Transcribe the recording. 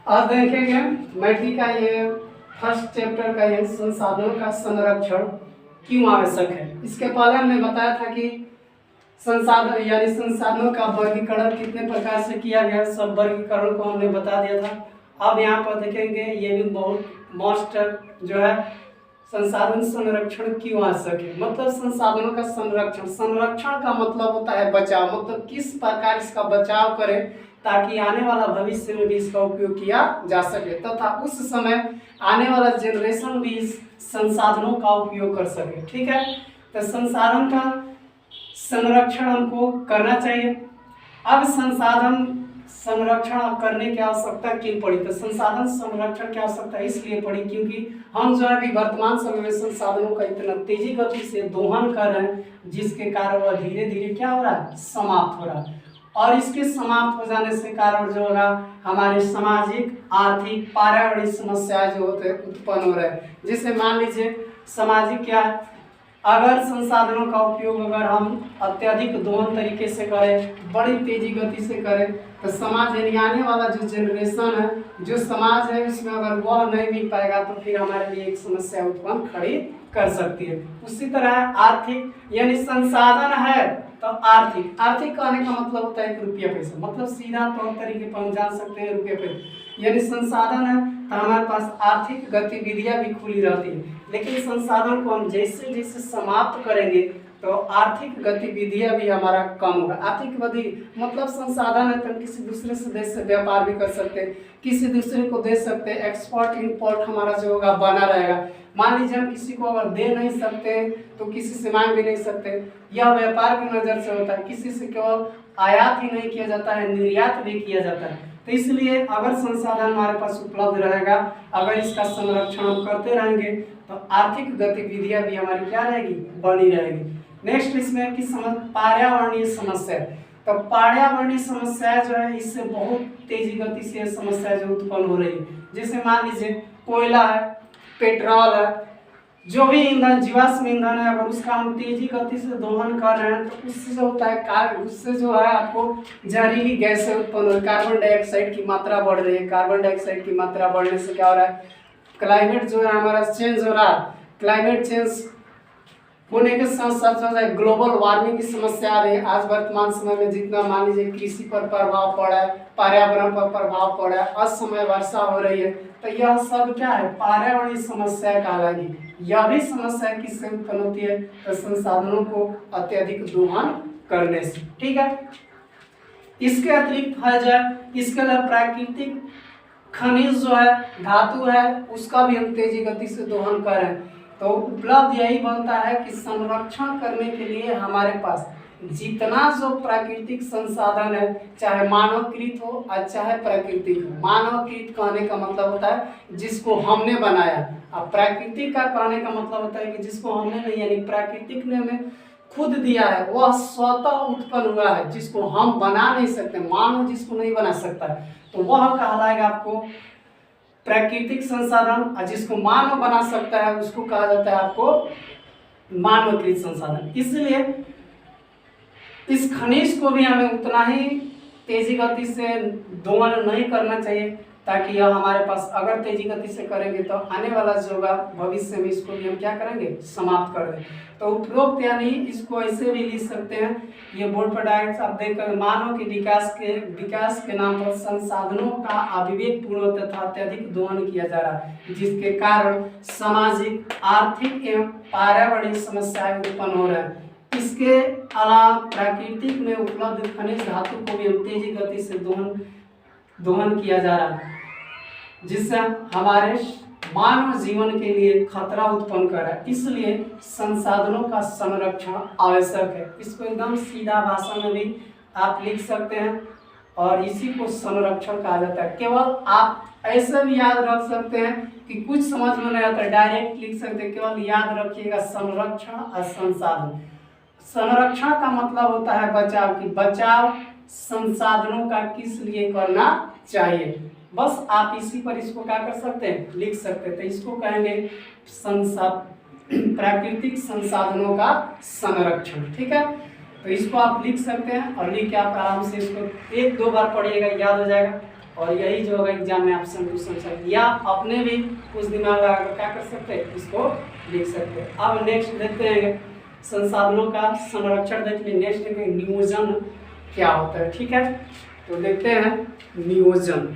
आज देखेंगे मैट्रिक का ये फर्स्ट चैप्टर का ये संसाधनों का संरक्षण क्यों आवश्यक है। इसके पहले हमने बताया था कि संसाधन यानी संसाधनों का वर्गीकरण कितने प्रकार से किया गया, सब वर्गीकरण को हमने बता दिया था। अब यहाँ पर देखेंगे ये भी बहुत मस्ट जो है संसाधन संरक्षण क्यों आवश्यक है। मतलब संसाधनों का संरक्षण, संरक्षण का मतलब होता है बचाव, मतलब किस प्रकार इसका बचाव करें ताकि आने वाला भविष्य में भी इसका उपयोग किया जा सके तथा उस समय आने वाला जनरेशन भी इस संसाधनों का उपयोग कर सके। ठीक है, तो संसाधन का संरक्षण हमको करना चाहिए। अब संसाधन संरक्षण करने की आवश्यकता क्यों पड़ी, तो संसाधन संरक्षण की आवश्यकता इसलिए पड़ी क्योंकि हम जो है अभी वर्तमान समय में संसाधनों का इतना तेजी गति से दोहन कर रहे हैं जिसके कारण वह धीरे धीरे क्या हो रहा है, समाप्त हो रहा है। और इसके समाप्त हो जाने से कारण जो होगा हमारे सामाजिक, आर्थिक, पर्यावरणीय समस्याएं जो होते हैं उत्पन्न हो रहे हैं। जैसे मान लीजिए सामाजिक क्या है, अगर संसाधनों का उपयोग अगर हम अत्यधिक दोहन तरीके से करें, बड़ी तेजी गति से करें, तो समाज यानी आने वाला जो जनरेशन है, जो समाज है, उसमें अगर वह नहीं मिल पाएगा तो फिर हमारे लिए एक समस्या उत्पन्न खड़ी कर सकती है। उसी तरह आर्थिक यानी संसाधन है तो आर्थिक, आर्थिक कहने का मतलब होता है कि रुपया पैसा, मतलब सीधा तौर तरीके पर हम जान सकते हैं रुपया पैसा यानी संसाधन है तो हमारे पास आर्थिक गतिविधियां भी खुली रहती है। लेकिन संसाधन को हम जैसे जैसे समाप्त करेंगे तो आर्थिक गतिविधियां भी हमारा कम होगा। आर्थिक गति मतलब संसाधन है तो हम किसी दूसरे से देश से व्यापार भी कर सकते हैं, किसी दूसरे को दे सकते हैं, एक्सपोर्ट इंपोर्ट हमारा जो होगा बना रहेगा। मान लीजिए हम किसी को अगर दे नहीं सकते तो किसी से मांग भी नहीं सकते, यह व्यापार की नज़र से होता है। किसी से केवल आयात ही नहीं किया जाता है, निर्यात भी किया जाता है। तो इसलिए अगर संसाधन हमारे पास उपलब्ध रहेगा, अगर इसका संरक्षण हम करते रहेंगे तो आर्थिक गतिविधियां भी हमारी क्या रहेगी, बनी रहेगी। नेक्स्ट इसमें कि पर्यावरणीय समस्या, तो पर्यावरणीय समस्या जो है इससे बहुत तेजी गति से समस्या जो उत्पन्न हो रही है। जैसे मान लीजिए कोयला है, पेट्रोल है, जो भी ईंधन जीवाश्म ईंधन है, अगर उसका हम तेजी गति से दोहन कर रहे हैं तो उससे जो होता है उससे जो है आपको जहरीली गैसें उत्पन्न हो रही है, कार्बन डाइऑक्साइड की मात्रा बढ़ रही है। कार्बन डाइऑक्साइड की मात्रा बढ़ने से क्या हो रहा है, क्लाइमेट जो है हमारा चेंज हो रहा है। क्लाइमेट चेंज होने के साथ साथ ग्लोबल वार्मिंग की समस्या आ रही है। आज वर्तमान समय में जितना मान लीजिए कृषि पर प्रभाव पड़ा है, पर्यावरण पर प्रभाव पड़ा है, असमय वर्षा हो रही है, तो यह सब क्या है, पर्यावरणीय समस्या कहलाएगी। यह भी समस्या किससे उत्पन्न होती है, तो संसाधनों को अत्यधिक दोहन करने से। ठीक है, इसके अतिरिक्त है जो इसके लिए प्राकृतिक खनिज जो है, धातु है, उसका भी हम तेजी गति से दोहन कर रहे हैं। तो उपलब्ध यही बनता है कि संरक्षण करने के लिए हमारे पास जितना जो प्राकृतिक संसाधन है, चाहे मानवकृत हो और चाहे प्राकृतिक हो। मानवकृत कहने का मतलब होता है जिसको हमने बनाया, और प्राकृतिक का कहने का मतलब होता है कि जिसको हमने नहीं, यानी प्राकृतिक ने हमें खुद दिया है, वह स्वतः उत्पन्न हुआ है, जिसको हम बना नहीं सकते, मानव जिसको नहीं बना सकता है, तो वह कहलाएगा आपको प्राकृतिक संसाधन। और जिसको मानव बना सकता है उसको कहा जाता है आपको मानवकृत संसाधन। इसलिए इस खनिज को भी हमें उतना ही तेजी गति से दोहन नहीं करना चाहिए, ताकि यह हमारे पास अगर तेजी गति से करेंगे तो आने वाला जो होगा भविष्य में इसको भी हम क्या करेंगे, समाप्त कर दें। तो उपरोक्त यानी इसको ऐसे भी लिख सकते हैं, ये बोर्ड पर डायरेक्ट आप देखकर, मानव के विकास के नाम पर संसाधनों का अविवेक पूर्ण तथा अत्यधिक दोहन किया जा रहा है, जिसके कारण सामाजिक, आर्थिक एवं पर्यावरणीय समस्याएं उत्पन्न हो रहे हैं। इसके अलावा प्राकृतिक में उपलब्ध खनिज धातु को भी तेजी गति से दोहन किया जा रहा है, जिससे हमारे मानव जीवन के लिए खतरा उत्पन्न कर रहा है। इसलिए संसाधनों का संरक्षण आवश्यक है। इसको एकदम सीधा भाषा में भी आप लिख सकते हैं और इसी को संरक्षण कहा जाता है। केवल आप ऐसे भी याद रख सकते हैं कि कुछ समझ में नहीं आता, डायरेक्ट लिख सकते हैं, केवल याद रखिएगा संरक्षण और संसाधन। संरक्षण का मतलब होता है बचाव की, बचाव संसाधनों का किस लिए करना चाहिए, बस आप इसी पर इसको क्या कर सकते हैं, लिख सकते हैं। तो इसको कहेंगे प्राकृतिक संसाधनों का संरक्षण। ठीक है, तो इसको आप लिख सकते हैं और लिख के आप आराम से इसको एक दो बार पढ़िएगा, याद हो जाएगा। और यही जो होगा एग्जाम में आप सेम टू सेम सर, या अपने भी कुछ दिमाग लगा कर क्या कर सकते हैं, इसको लिख सकते हैं। अब नेक्स्ट देखते हैं संसाधनों का संरक्षण, देखिए नेक्स्ट देखेंगे नियोजन क्या होता है। ठीक है, तो देखते हैं नियोजन।